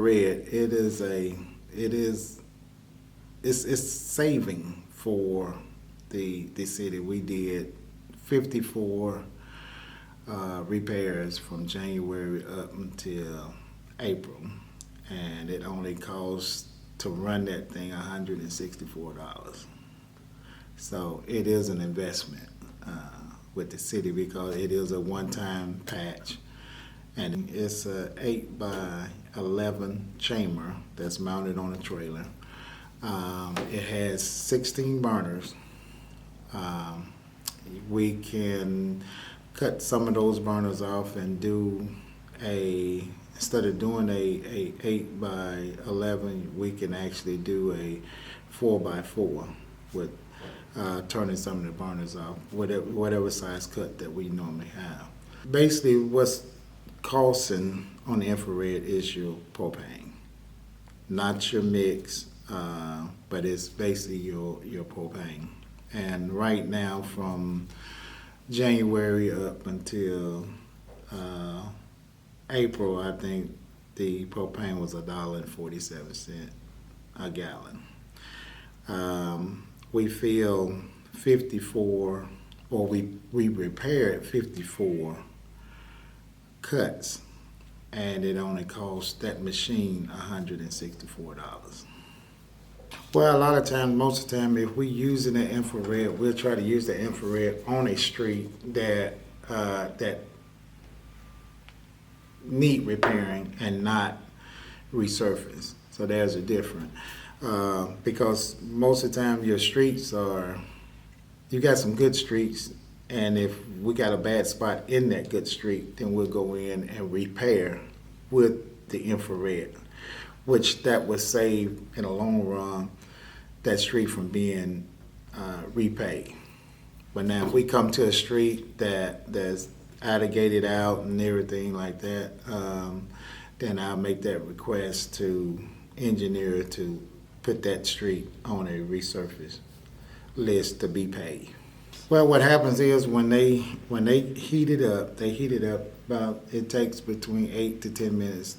infrared, it's saving for the city. We did 54 repairs from January up until April, and it only costs to run that thing $164. So it is an investment with the city because it is a one-time patch, and it's a 8 by 11 chamber that's mounted on a trailer. It has 16 burners. We can cut some of those burners off and do instead of doing a 8 by 11, we can actually do a 4 by 4 with turning some of the burners off, whatever size cut that we normally have. Basically, what's costing on the infrared is your propane, not your mix, but it's basically your propane. And right now, from January up until April, I think the propane was $1.47 a gallon. We filled 54, or we repaired 54 cuts, and it only cost that machine $164. Well, a lot of times, most of the time, if we're using the infrared, we'll try to use the infrared on a street that need repairing and not resurface. So there's a difference. Because most of the time your streets you got some good streets, and if we got a bad spot in that good street, then we'll go in and repair with the infrared, which that would save in the long run that street from being repaid. But now if we come to a street that's alligated out and everything like that, then I'll make that request to engineer to put that street on a resurface list to be paid. Well, what happens is when they heat it up, about, it takes between 8 to 10 minutes,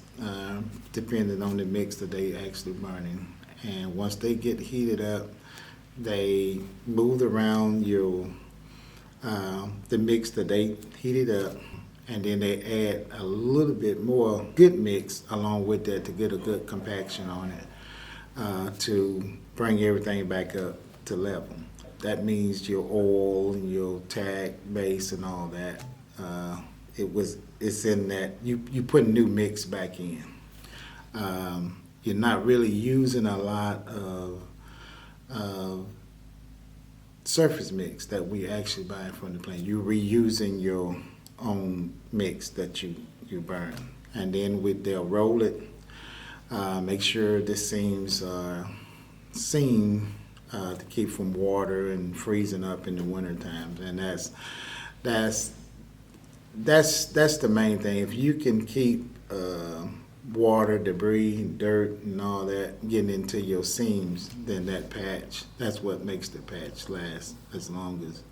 depending on the mix that they actually burning. And once they get heated up, they move around the mix that they heated up, and then they add a little bit more good mix along with that to get a good compaction on it, to bring everything back up to level. That means your oil and your tack base and all that. It's in that you put new mix back in. You're not really using a lot of surface mix that we actually buy from the plant. You're reusing your own mix that you burn, and then they'll roll it. Make sure the seams are seamed to keep from water and freezing up in the winter times, and that's the main thing. If you can keep water, debris, dirt, and all that getting into your seams, then that's what makes the patch last as long as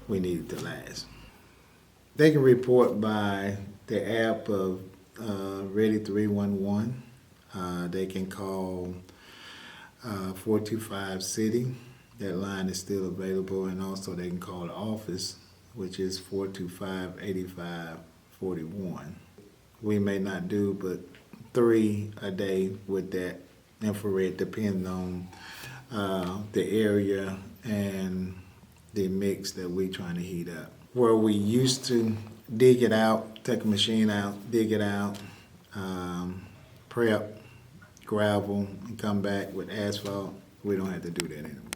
we need it to last. They can report by the app of Ready 311. They can call 425 City. That line is still available, and also they can call the office, which is 425-8541. We may not do but 3 a day with that infrared, depending on the area and the mix that we're trying to heat up. Where we used to dig it out, take a machine out, dig it out, prep, gravel, and come back with asphalt, we don't have to do that anymore.